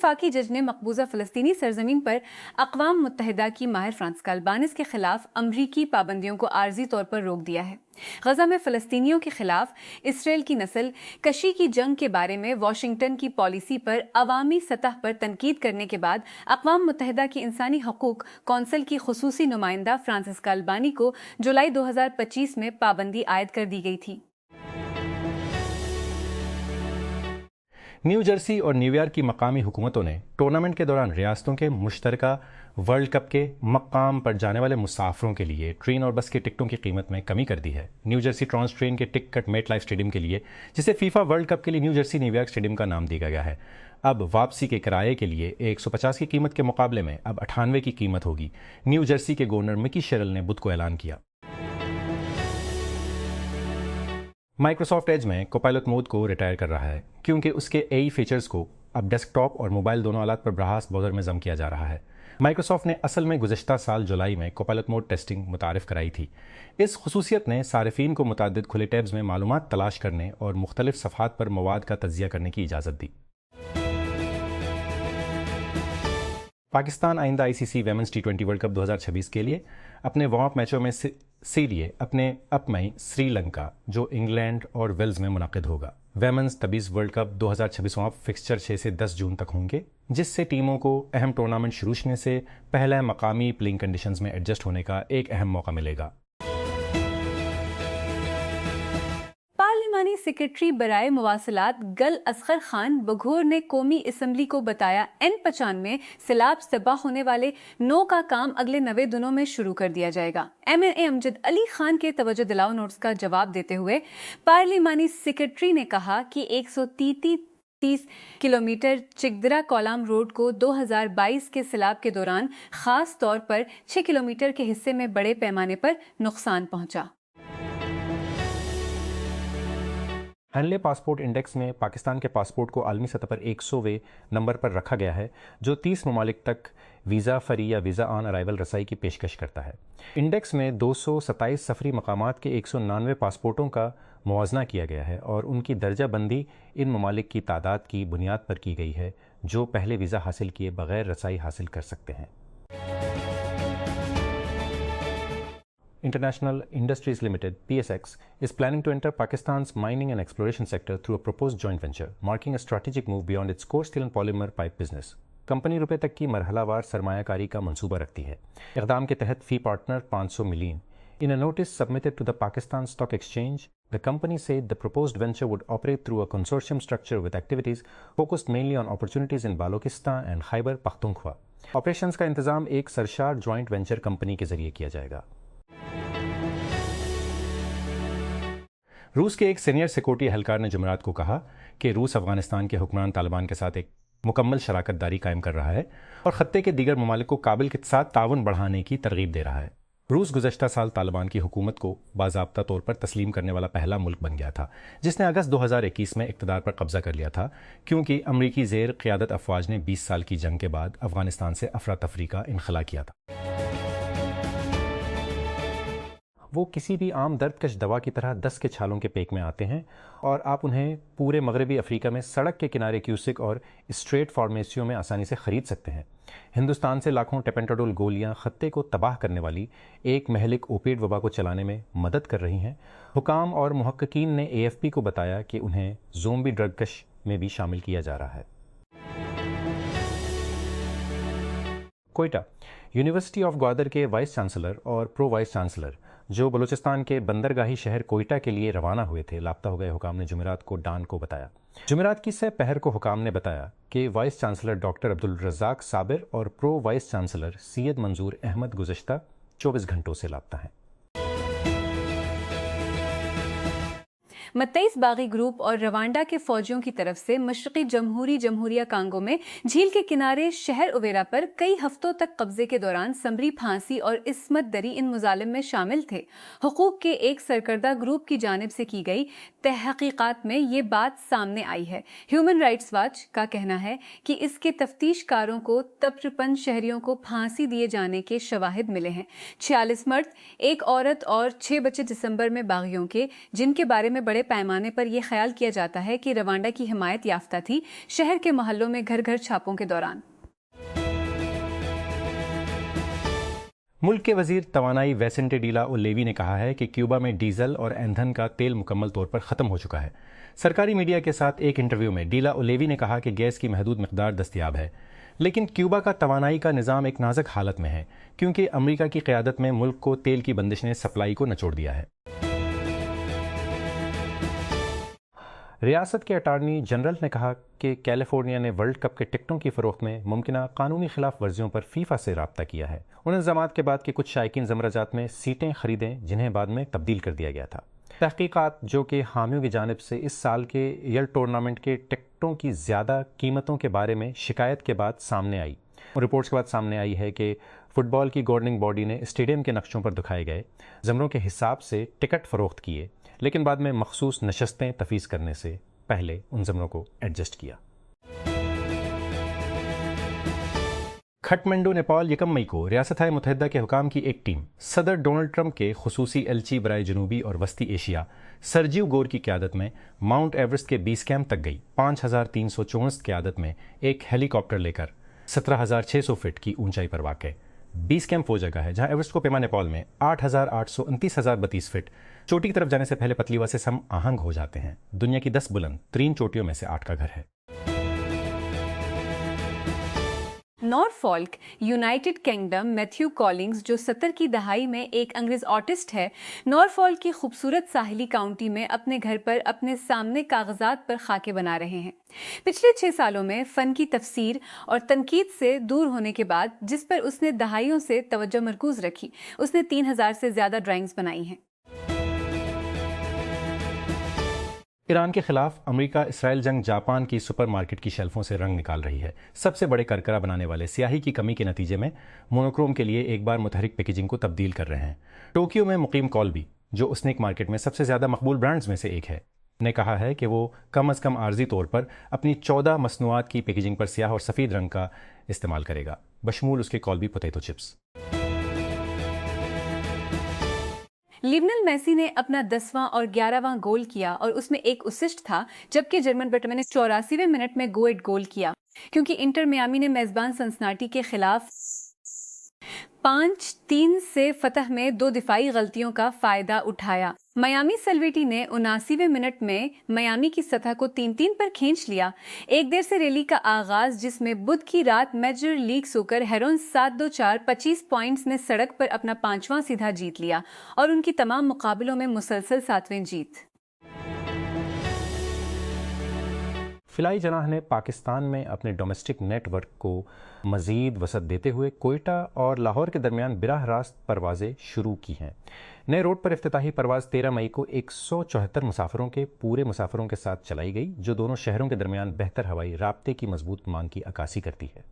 وفاقی جج نے مقبوضہ فلسطینی سرزمین پر اقوام متحدہ کی ماہر فرانسسکا البانیز کے خلاف امریکی پابندیوں کو عارضی طور پر روک دیا ہے۔ غزہ میں فلسطینیوں کے خلاف اسرائیل کی نسل کشی کی جنگ کے بارے میں واشنگٹن کی پالیسی پر عوامی سطح پر تنقید کرنے کے بعد اقوام متحدہ کی انسانی حقوق کونسل کی خصوصی نمائندہ فرانسسکا البانی کو جولائی 2025 میں پابندی عائد کر دی گئی تھی۔ نیو جرسی اور نیو یارک کی مقامی حکومتوں نے ٹورنامنٹ کے دوران ریاستوں کے مشترکہ ورلڈ کپ کے مقام پر جانے والے مسافروں کے لیے ٹرین اور بس کے ٹکٹوں کی قیمت میں کمی کر دی ہے۔ نیو جرسی ٹرانس ٹرین کے ٹکٹ میٹ لائف اسٹیڈیم کے لیے، جسے فیفا ورلڈ کپ کے لیے new Jersey new York stadium کا نام دیا گیا ہے، اب واپسی کے کرائے کے لیے 150 کی قیمت کے مقابلے میں اب 98 کی قیمت ہوگی۔ نیو جرسی کے گورنر مکی شیرل نے بدھ کو اعلان کیا۔ مائیکروسافٹ ایج میں کوپائلٹ مود کو ریٹائر کر رہا ہے کیونکہ اس کے AI فیچرز کو اب ڈیسک ٹاپ اور موبائل دونوں آلات پر براہ راست براؤزر میں ضم کیا جا رہا ہے۔ مائیکروسافٹ نے اصل میں گزشتہ سال جولائی میں کوپائلٹ مود ٹیسٹنگ متعارف کرائی تھی۔ اس خصوصیت نے صارفین کو متعدد کھلے ٹیبز میں معلومات تلاش کرنے اور مختلف صفحات پر مواد کا تجزیہ کرنے کی اجازت دی۔ پاکستان آئندہ ICC women's T20 world cup 2026 کے لیے اپنے وارم اپ میچوں میں سے لیے اپنے اپ میں سری لنکا، جو انگلینڈ اور ویلز میں منعقد ہوگا۔ ویمنز تبیز world cup 2026 warm up fixture 6 سے 10 جون تک ہوں گے، جس سے ٹیموں کو اہم ٹورنامنٹ شروع ہونے سے پہلے مقامی پلینگ کنڈیشنز میں ایڈجسٹ ہونے کا ایک اہم موقع ملے گا۔ پارلیمانی سیکرٹری برائے مواصلات گل اصغر خان بگھور نے قومی اسمبلی کو بتایا N95 سیلاب تباہ ہونے والے 9 کا کام اگلے 90 دنوں میں شروع کر دیا جائے گا۔ MNA امجد علی خان کے توجہ دلاؤ نوٹس کا جواب دیتے ہوئے پارلیمانی سیکرٹری نے کہا کہ 130 کلومیٹر چکدرا کولام روڈ کو 2022 کے سیلاب کے دوران خاص طور پر 6 کلومیٹر کے حصے میں بڑے پیمانے پر نقصان پہنچا۔ ہنلے پاسپورٹ انڈیکس میں پاکستان کے پاسپورٹ کو عالمی سطح پر 100ویں نمبر پر رکھا گیا ہے، جو 30 ممالک تک ویزا فری یا ویزا آن ارائیول رسائی کی پیشکش کرتا ہے۔ انڈیکس میں 227 سفری مقامات کے 199 پاسپورٹوں کا موازنہ کیا گیا ہے اور ان کی درجہ بندی ان ممالک کی تعداد کی بنیاد پر کی گئی ہے جو پہلے ویزا حاصل کیے بغیر رسائی حاصل کر سکتے ہیں۔ International Industries Limited (PSX) is planning to enter Pakistan's mining and exploration sector through a proposed joint venture, marking a strategic move beyond its core steel and polymer pipe business. Company روپے تک کی مرحلہ وار سرمایہ کاری کا منصوبہ رکھتی ہے۔ اقدام کے تحت فی partner 500 million. In a notice submitted to the Pakistan Stock Exchange, the company said the proposed venture would operate through a consortium structure with activities focused mainly on opportunities in Balochistan and Khyber Pakhtunkhwa. Operations کا انتظام ایک سرشار joint venture company کے ذریعے کیا جائے گا۔ روس کے ایک سینئر سیکورٹی اہلکار نے جمعرات کو کہا کہ روس افغانستان کے حکمران طالبان کے ساتھ ایک مکمل شراکت داری قائم کر رہا ہے اور خطے کے دیگر ممالک کو کابل کے ساتھ تعاون بڑھانے کی ترغیب دے رہا ہے۔ روس گزشتہ سال طالبان کی حکومت کو باضابطہ طور پر تسلیم کرنے والا پہلا ملک بن گیا تھا جس نے اگست 2021 میں اقتدار پر قبضہ کر لیا تھا، کیونکہ امریکی زیر قیادت افواج نے 20 سال کی جنگ کے بعد افغانستان سے افراتفری کا انخلا کیا تھا۔ وہ کسی بھی عام دردکش دوا کی طرح 10 کے چھالوں کے پیک میں آتے ہیں اور آپ انہیں پورے مغربی افریقہ میں سڑک کے کنارے کیوسک اور اسٹریٹ فارمیسیوں میں آسانی سے خرید سکتے ہیں۔ ہندوستان سے لاکھوں ٹیپنٹاڈول گولیاں خطے کو تباہ کرنے والی ایک مہلک اوپیڈ وبا کو چلانے میں مدد کر رہی ہیں۔ حکام اور محققین نے AFP کو بتایا کہ انہیں زومبی ڈرگ کش میں بھی شامل کیا جا رہا ہے۔ کوئٹہ یونیورسٹی آف گوادر کے وائس چانسلر اور پرو وائس چانسلر جو بلوچستان کے بندرگاہی شہر کوئٹہ کے لیے روانہ ہوئے تھے لاپتہ ہو گئے حکام نے جمعرات کو ڈان کو بتایا۔ جمعرات کی سہ پہر کو حکام نے بتایا کہ وائس چانسلر ڈاکٹر عبدالرزاق صابر اور پرو وائس چانسلر سید منظور احمد گزشتہ 24 گھنٹوں سے لاپتہ ہیں۔ متئیس باغی گروپ اور روانڈا کے فوجیوں کی طرف سے مشرقی جمہوریہ کانگو میں جھیل کے کنارے شہر اویرا پر کئی ہفتوں تک قبضے کے دوران سمری پھانسی اور عصمت دری ان مظالم میں شامل تھے۔ حقوق کے ایک سرکردہ گروپ کی جانب سے کی گئی تحقیقات میں یہ بات سامنے آئی ہے۔ ہیومن رائٹس واچ کا کہنا ہے کہ اس کے تفتیش کاروں کو 53 شہریوں کو پھانسی دیے جانے کے شواہد ملے ہیں۔ 46 مرد، ایک عورت اور 6 بچے دسمبر میں باغیوں کے، جن کے بارے میں بڑے بڑے پیمانے پر یہ خیال کیا جاتا ہے کہ روانڈا کی حمایت یافتہ تھی شہر کے محلوں میں گھر گھر چھاپوں کے دوران۔ ملک کے وزیر توانائی ویسنٹے ڈیلا اولیوی نے کہا ہے کہ کیوبا میں ڈیزل اور ایندھن کا تیل مکمل طور پر ختم ہو چکا ہے۔ سرکاری میڈیا کے ساتھ ایک انٹرویو میں ڈیلا اولیوی نے کہا کہ گیس کی محدود مقدار دستیاب ہے، لیکن کیوبا کا توانائی کا نظام ایک نازک حالت میں ہے کیونکہ امریکہ کی قیادت میں ملک کو تیل کی بندش نے سپلائی کو نچوڑ دیا ہے۔ ریاست کے اٹارنی جنرل نے کہا کہ کیلیفورنیا نے ورلڈ کپ کے ٹکٹوں کی فروخت میں ممکنہ قانونی خلاف ورزیوں پر فیفا سے رابطہ کیا ہے۔ ان الزامات کے بعد کہ کچھ شائقین زمرجات میں سیٹیں خریدیں جنہیں بعد میں تبدیل کر دیا گیا تھا۔ تحقیقات جو کہ حامیوں کی جانب سے اس سال کے یل ٹورنامنٹ کے ٹکٹوں کی زیادہ قیمتوں کے بارے میں شکایت کے بعد سامنے آئی۔ رپورٹس کے بعد سامنے آئی ہے کہ فٹ بال کی گورننگ باڈی نے اسٹیڈیم کے نقشوں پر دکھائے گئے زمروں کے حساب سے ٹکٹ فروخت کیے، لیکن بعد میں مخصوص نشستیں تفویض کرنے سے پہلے ان زمروں کو ایڈجسٹ کیا۔ کھٹمنڈو نیپال 1 مئی کو ریاستہائے متحدہ کے حکام کی ایک ٹیم صدر ڈونلڈ ٹرمپ کے خصوصی ایلچی برائے جنوبی اور وسطی ایشیا سرجیو گور کی قیادت میں ماؤنٹ ایورسٹ کے بیس کیمپ تک گئی۔ 5364 قیادت میں ایک ہیلی کاپٹر لے کر 17600 فٹ کی اونچائی پر واقع بیس کیمپ وہ جگہ ہے جہاں ایورسٹ کو پیما نیپال میں 8829,032 فٹ چوٹی کی طرف جانے سے پہلے پتلی ہوا سے سم آہنگ ہو جاتے ہیں۔ دنیا کی 10 بلند ترین چوٹیوں میں سے 8 کا گھر ہے۔ نارفولک یونائٹڈ کنگڈم میتھیو کالنگز جو 70 کی دہائی میں ایک انگریز آرٹسٹ ہے، نارفولک کی خوبصورت ساحلی کاؤنٹی میں اپنے گھر پر اپنے سامنے کاغذات پر خاکے بنا رہے ہیں۔ پچھلے 6 سالوں میں فن کی تفسیر اور تنقید سے دور ہونے کے بعد، جس پر اس نے دہائیوں سے توجہ مرکوز رکھی، اس نے 3000 سے زیادہ ڈرائنگز بنائی ہیں۔ ایران کے خلاف امریکہ اسرائیل جنگ جاپان کی سپر مارکیٹ کی شیلفوں سے رنگ نکال رہی ہے۔ سب سے بڑے کرکرا بنانے والے سیاہی کی کمی کے نتیجے میں مونوکروم کے لیے ایک بار متحرک پیکیجنگ کو تبدیل کر رہے ہیں۔ ٹوکیو میں مقیم کولبی، جو اسنیک مارکیٹ میں سب سے زیادہ مقبول برانڈز میں سے ایک ہے، نے کہا ہے کہ وہ کم از کم عارضی طور پر اپنی 14 مصنوعات کی پیکیجنگ پر سیاہ اور سفید رنگ کا استعمال کرے گا، بشمول اس کے کولبی پوٹیٹو چپس۔ لیونل میسی نے اپنا 10واں اور 11واں گول کیا اور اس میں ایک اسسٹ تھا، جبکہ جرمن بیٹمین نے 84ویں منٹ میں گو ایٹ گول کیا کیونکہ انٹر میامی نے میزبان سنسناٹی کے خلاف 5-3 سے فتح میں 2 دفاعی غلطیوں کا فائدہ اٹھایا۔ میامی سلویٹی نے 79ویں منٹ میں میامی کی سطح کو 3-3 پر کھینچ لیا۔ ایک دیر سے ریلی کا آغاز، جس میں بدھ کی رات میجر لیگ سوکر ہیرون 7-2-4 25 پوائنٹس نے سڑک پر اپنا 5واں سیدھا جیت لیا اور ان کی تمام مقابلوں میں مسلسل 7ویں جیت۔ فلائی جناح نے پاکستان میں اپنے ڈومیسٹک نیٹ ورک کو مزید وسعت دیتے ہوئے کوئٹہ اور لاہور کے درمیان براہ راست پروازیں شروع کی ہیں۔ نئے روٹ پر افتتاحی پرواز 13 مئی کو 174 مسافروں کے پورے مسافروں کے ساتھ چلائی گئی، جو دونوں شہروں کے درمیان بہتر ہوائی رابطے کی مضبوط مانگ کی عکاسی کرتی ہے۔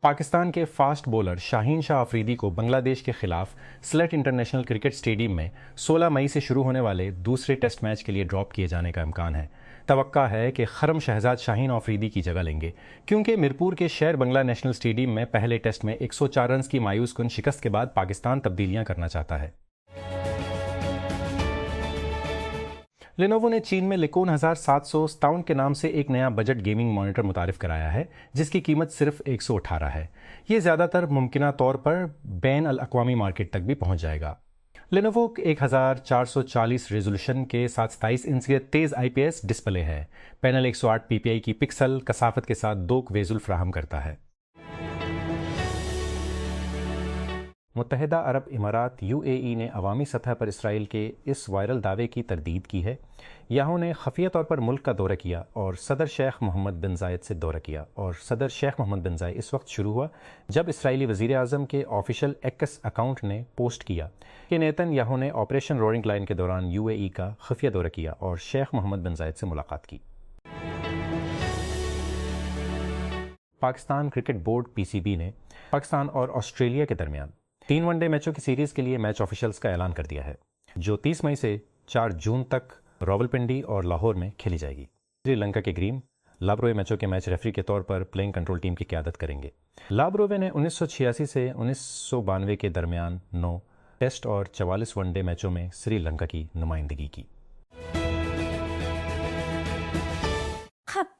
پاکستان کے فاسٹ بولر شاہین شاہ آفریدی کو بنگلہ دیش کے خلاف سلیٹ انٹرنیشنل کرکٹ اسٹیڈیم میں 16 مئی سے شروع ہونے والے دوسرے ٹیسٹ میچ کے لیے ڈراپ کیے جانے کا امکان ہے۔ توقع ہے کہ خرم شہزاد شاہین آفریدی کی جگہ لیں گے، کیونکہ میرپور کے شیر بنگلہ نیشنل اسٹیڈیم میں پہلے ٹیسٹ میں 104 رنز کی مایوس کن شکست کے بعد پاکستان تبدیلیاں کرنا چاہتا ہے۔ لینووو نے چین میں لیکون 1757 کے نام سے ایک نیا بجٹ گیمنگ مانیٹر متعارف کرایا ہے، جس کی قیمت صرف 118 ہے۔ یہ زیادہ تر ممکنہ طور پر بین الاقوامی مارکیٹ تک بھی پہنچ جائے گا۔ لینووو 1440 ریزولوشن کے ساتھ 27 انچ کے تیز IPS ڈسپلے ہے۔ پینل 108 PPI کی پکسل کثافت کے ساتھ 2 ویژول فراہم کرتا ہے۔ متحدہ عرب امارات UAE نے عوامی سطح پر اسرائیل کے اس وائرل دعوے کی تردید کی ہے۔ یاہو نے خفیہ طور پر ملک کا دورہ کیا اور صدر شیخ محمد بن زائد سے دورہ کیا، اور صدر شیخ محمد بن زائد اس وقت شروع ہوا جب اسرائیلی وزیر اعظم کے آفیشل ایکس اکاؤنٹ نے پوسٹ کیا کہ نیتن یاہو نے آپریشن رورنگ لائن کے دوران UAE کا خفیہ دورہ کیا اور شیخ محمد بن زائد سے ملاقات کی۔ پاکستان کرکٹ بورڈ PCB نے پاکستان اور آسٹریلیا کے درمیان 3 ون ڈے میچوں کی سیریز کے لیے میچ آفیشلز کا اعلان کر دیا ہے، جو 30 مئی سے 4 جون تک راولپنڈی اور لاہور میں کھیلی جائے گی۔ سری لنکا کے گریم لابروے میچوں کے میچ ریفری کے طور پر پلینگ کنٹرول ٹیم کی قیادت کریں گے۔ لابروے نے 1986 سے 1992 کے درمیان 9 ٹیسٹ اور 44 ون ڈے میچوں میں سری لنکا کی نمائندگی کی۔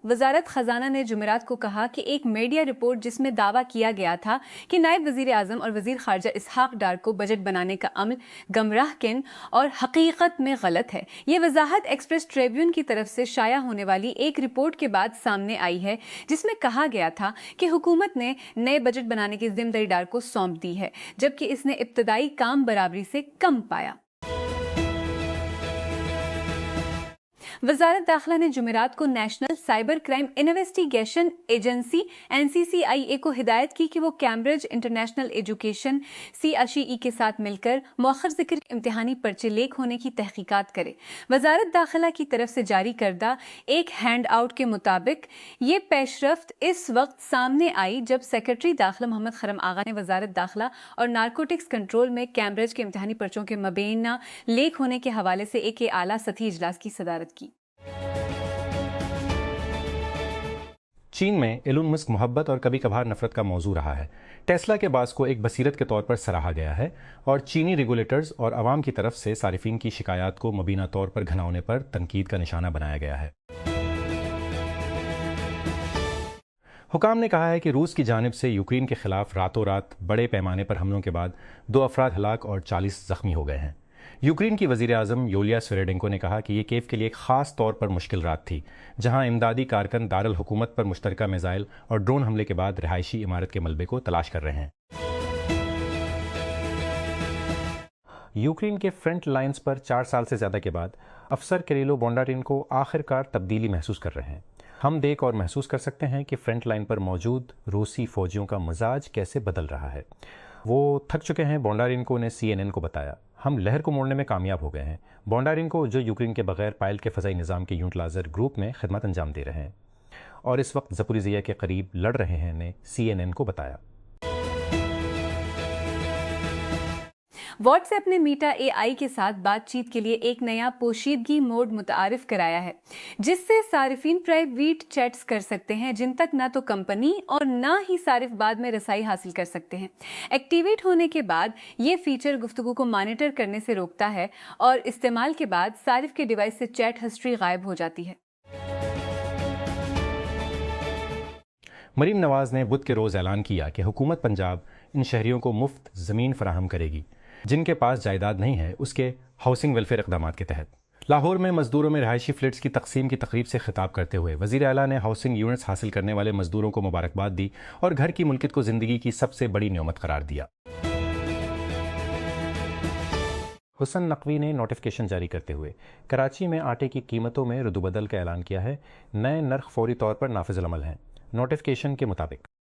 وزارت خزانہ نے جمعرات کو کہا کہ ایک میڈیا رپورٹ جس میں دعویٰ کیا گیا تھا کہ نائب وزیر اعظم اور وزیر خارجہ اسحاق ڈار کو بجٹ بنانے کا عمل گمراہ کن اور حقیقت میں غلط ہے۔ یہ وضاحت ایکسپریس ٹریبیون کی طرف سے شائع ہونے والی ایک رپورٹ کے بعد سامنے آئی ہے، جس میں کہا گیا تھا کہ حکومت نے نئے بجٹ بنانے کی ذمہ داری ڈار کو سونپ دی ہے، جبکہ اس نے ابتدائی کام برابری سے کم پایا۔ وزارت داخلہ نے جمعرات کو national cyber crime investigation agency NCCIA کو ہدایت کی کہ وہ کیمبرج انٹرنیشنل ایجوکیشن CHE کے ساتھ مل کر مؤخر ذکر امتحانی پرچے لیک ہونے کی تحقیقات کرے۔ وزارت داخلہ کی طرف سے جاری کردہ ایک ہینڈ آؤٹ کے مطابق یہ پیش رفت اس وقت سامنے آئی جب سیکرٹری داخلہ محمد خرم آغا نے وزارت داخلہ اور نارکوٹکس کنٹرول میں کیمبرج کے امتحانی پرچوں کے مبینہ لیک ہونے کے حوالے سے ایک اعلیٰ سطحی اجلاس کی صدارت کی۔ چین میں ایلون مسک محبت اور کبھی کبھار نفرت کا موضوع رہا ہے۔ ٹیسلا کے باعث کو ایک بصیرت کے طور پر سراہا گیا ہے اور چینی ریگولیٹرز اور عوام کی طرف سے صارفین کی شکایات کو مبینہ طور پر گھناؤنے پر تنقید کا نشانہ بنایا گیا ہے۔ حکام نے کہا ہے کہ روس کی جانب سے یوکرین کے خلاف راتوں رات بڑے پیمانے پر حملوں کے بعد 2 افراد ہلاک اور 40 زخمی ہو گئے ہیں۔ یوکرین کی وزیر اعظم یولیا سویریڈنکو نے کہا کہ یہ کیف کے لیے ایک خاص طور پر مشکل رات تھی، جہاں امدادی کارکن دارالحکومت پر مشترکہ میزائل اور ڈرون حملے کے بعد رہائشی عمارت کے ملبے کو تلاش کر رہے ہیں۔ یوکرین کے فرنٹ لائنز پر 4 سال سے زیادہ کے بعد افسر کریلو بونڈارینکو آخر کار تبدیلی محسوس کر رہے ہیں۔ ہم دیکھ اور محسوس کر سکتے ہیں کہ فرنٹ لائن پر موجود روسی فوجیوں کا مزاج کیسے بدل رہا ہے۔ وہ تھک چکے ہیں، بونڈارینکو نے CNN کو بتایا۔ ہم لہر کو موڑنے میں کامیاب ہو گئے ہیں۔ بونڈارینکو جو یوکرین کے بغیر پائل کے فضائی نظام کے یونٹ لازر گروپ میں خدمت انجام دے رہے ہیں اور اس وقت زپوریزیا کے قریب لڑ رہے ہیں، نے CNN کو بتایا۔ واٹس ایپ نے میٹا AI کے ساتھ بات چیت کے لیے ایک نیا پوشیدگی موڈ متعارف کرایا ہے، جس سے صارفین پرائیویٹ چیٹس کر سکتے ہیں جن تک نہ تو کمپنی اور نہ ہی صارف بعد میں رسائی حاصل کر سکتے ہیں۔ ایکٹیویٹ ہونے کے بعد یہ فیچر گفتگو کو مانیٹر کرنے سے روکتا ہے اور استعمال کے بعد صارف کے ڈیوائس سے چیٹ ہسٹری غائب ہو جاتی ہے۔ مریم نواز نے بدھ کے روز اعلان کیا کہ حکومت پنجاب ان شہریوں کو مفت زمین فراہم کرے گی جن کے پاس جائیداد نہیں ہے، اس کے ہاؤسنگ ویلفیئر اقدامات کے تحت۔ لاہور میں مزدوروں میں رہائشی فلیٹس کی تقسیم کی تقریب سے خطاب کرتے ہوئے وزیر اعلیٰ نے ہاؤسنگ یونٹس حاصل کرنے والے مزدوروں کو مبارکباد دی اور گھر کی ملکیت کو زندگی کی سب سے بڑی نعمت قرار دیا۔ حسن نقوی نے نوٹیفکیشن جاری کرتے ہوئے کراچی میں آٹے کی قیمتوں میں ردوبدل کا اعلان کیا ہے۔ نئے نرخ فوری طور پر نافذ العمل ہیں۔ نوٹیفکیشن کے مطابق